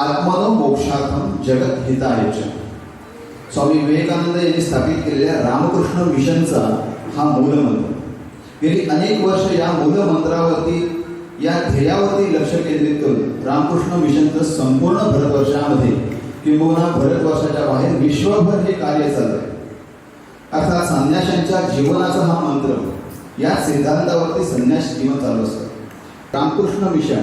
आत्मनो मोक्षार्थम जगत हिताय च. स्वामी विवेकानंद यांनी स्थापित केलेल्या रामकृष्ण मिशनचा हा मूलमंत्र. गेली अनेक वर्ष या मूलमंत्रावरती, या ध्येयावरती लक्ष केंद्रित करून रामकृष्ण मिशनचं संपूर्ण भारतवर्षामध्ये किंबहुना भारतवर्षाच्या बाहेर विश्वभर हे कार्य चालू आहे. अर्थात संन्याशांच्या जीवनाचा हा मंत्र, या सिद्धांतावरती संन्यास जीवन चालू असतं. रामकृष्ण मिशन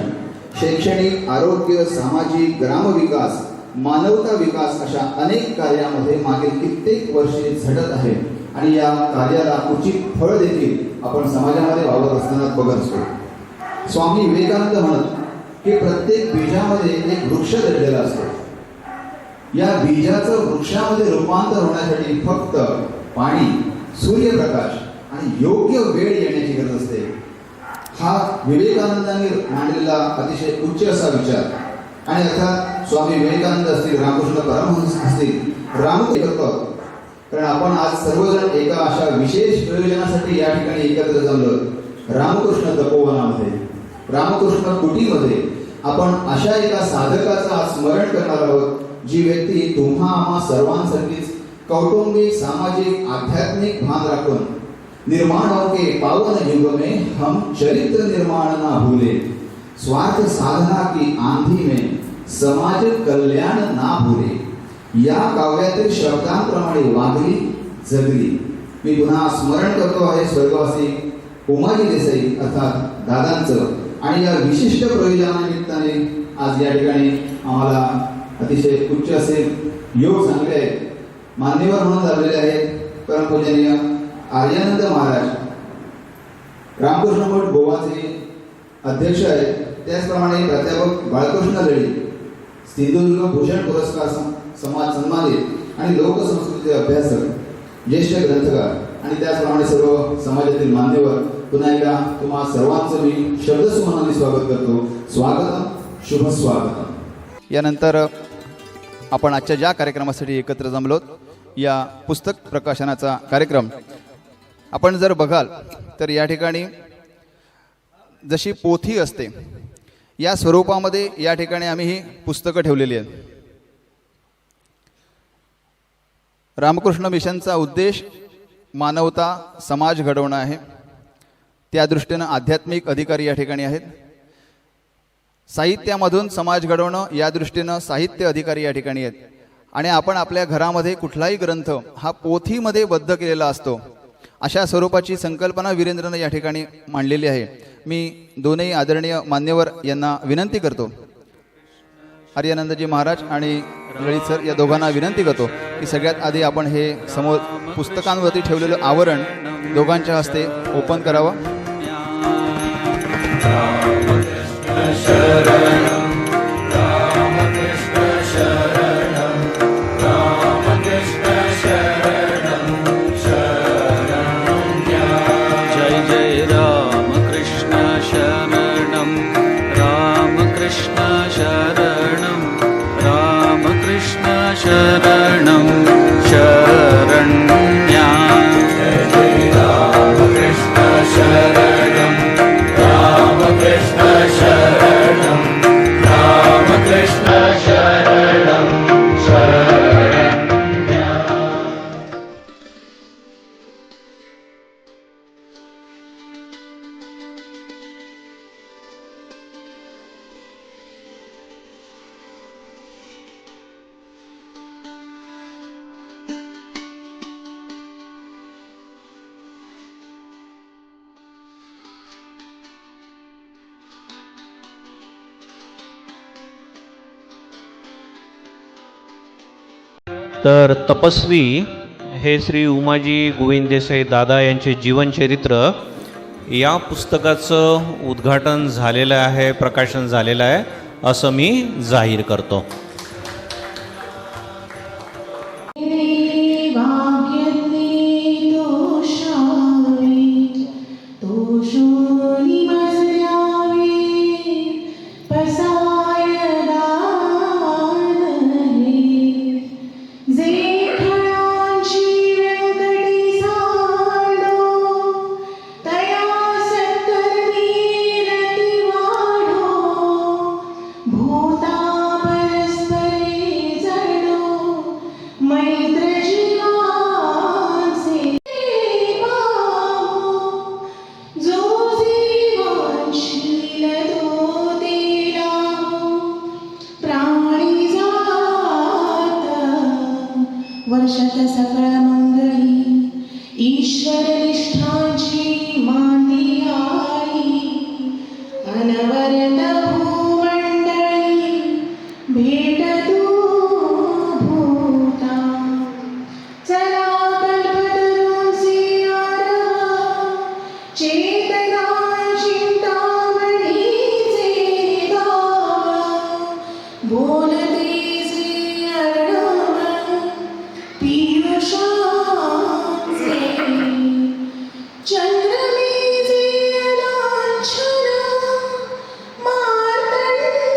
शैक्षणिक, आरोग्य, सामाजिक, ग्रामविकास, मानवता विकास अशा अनेक कार्यामध्ये मागील कित्येक वर्षे झटत आहे आणि या कार्याला उचित फळ देखील आपण समाजामध्ये वावरत असताना बघत असतो. स्वामी विवेकानंद म्हणत की प्रत्येक बीजामध्ये एक वृक्ष दडलेला असतो. या बीजाचं वृक्षामध्ये रूपांतर होण्यासाठी फक्त पाणी, सूर्यप्रकाश आणि योग्य वेळ येण्याची गरज असते. हा विवेकानंदांनी मांडलेला अतिशय उच्च असा विचार. आणि अर्थात स्वामी विवेकानंद असतील, रामकृष्ण परमहंस असतील, कारण आपण आज सर्वजण एका अशा विशेष प्रयोजनासाठी या ठिकाणी एकत्र जमलो. रामकृष्ण तपोवनामध्ये, रामकृष्ण कुटीमध्ये आपण अशा एका साधकाचं आज स्मरण करणार आहोत, जी व्यक्ती तुम्हा आम्हा सर्वांसाठीच कौटुंबिक, सामाजिक, आध्यात्मिक भान राखून निर्माणों के पावन युग में हम चरित्र निर्माण ना भूले, स्वार्थ साधना की आंधी में समाज कल्याण ना भूले, या काव्यातील शब्दांप्रमाणे वागली जगली. मी पुन्हा स्मरण करतो आहे स्वर्गवासी उमाजी देसाई अर्थात दादांचं. आणि या विशिष्ट प्रयोजनानिमित्ताने आज या ठिकाणी आम्हाला अतिशय उच्च असे योग चांगले आहेत. मान्यवर म्हणून लाभलेले आहेत परमपूजनीय आर्यानंद महाराज, रामकृष्ण मठ गोवाचे अध्यक्ष आहेत. त्याचप्रमाणे प्राध्यापक बाळकृष्ण लळी, सिंधुदुर्ग भूषण पुरस्कार समाज सन्मानित आणि लोकसंस्कृती अभ्यासक, ज्येष्ठ ग्रंथकार आणि त्याचप्रमाणे सर्व समाजातील मान्यवर, पुन्हा एकदा तुम्हा सर्वांचं मी शब्दसुमनाने स्वागत करतो. स्वागतम, शुभ स्वागतम. यानंतर आपण आजच्या ज्या कार्यक्रमासाठी एकत्र जमलोत, या पुस्तक प्रकाशनाचा कार्यक्रम आपण जर बघाल तर या ठिकाणी जशी पोथी असते या स्वरूपामध्ये या ठिकाणी आम्ही ही पुस्तकं ठेवलेली आहेत. रामकृष्ण मिशनचा उद्देश मानवता, समाज घडवणं आहे. त्या दृष्टीनं आध्यात्मिक अधिकारी या ठिकाणी आहेत. साहित्यामधून समाज घडवणं या दृष्टीनं साहित्य अधिकारी या ठिकाणी आहेत. आणि आपण आपल्या घरामध्ये कुठलाही ग्रंथ हा पोथीमध्ये बद्ध केलेला असतो, अशा स्वरूपाची संकल्पना वीरेंद्रनं या ठिकाणी मांडलेली आहे. मी दोन्ही आदरणीय मान्यवर यांना विनंती करतो, आर्यानंदजी महाराज आणि ललित सर या दोघांना विनंती करतो की सगळ्यात आधी आपण हे समोर पुस्तकांवरती ठेवलेलं आवरण दोघांच्या हस्ते ओपन करावं. शरणं शरण्या जय रामकृष्ण शरणं रामकृष्ण शरणं रामकृष्ण शरणं शरण्या. तर तपस्वी हे श्री उमाजी गोविंद देसाई दादा यांचे जीवनचरित्र या पुस्तकाचं उद्घाटन झालेलं आहे, प्रकाशन झालेलं आहे असं मी जाहीर करतो. भूता परस सकळ मंगळी ईश्वर निष्ठाची माती आई अनवरत भूमंडळी भेट भूता चला कल्पतरूंचे आरवा चेतना चिंतामणीचे गावा बोलते जे अर्णव पीयूषाचे चंद्रमेजे लांछन मार्तंडचे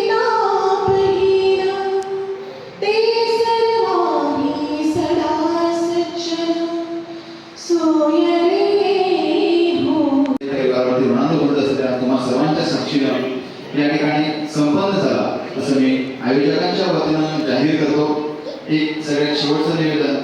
तापहीन ते सर्वांगी सदा सज्जन सोय रे हो परिवारावरती ऋणानुबंध असलेल्या तुम्हा सर्वांच्या साक्षीनं या ठिकाणी संपन्न झाला असं मी आयोजकांच्या वतीनं जाहीर करतो. एक सगळ्यात शेवटचं निवेदन,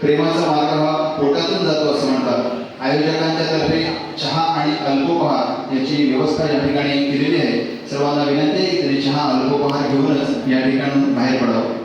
प्रेमाचा मार्ग हा पोटातून जातो असं म्हणतात. आयोजकांच्या तर्फे चहा आणि अल्पोपहार याची व्यवस्था या ठिकाणी केलेली आहे. सर्वांना विनंती आहे की त्यांनी चहा अल्पोपहार घेऊनच या ठिकाणून बाहेर पडावं.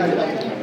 Thank you.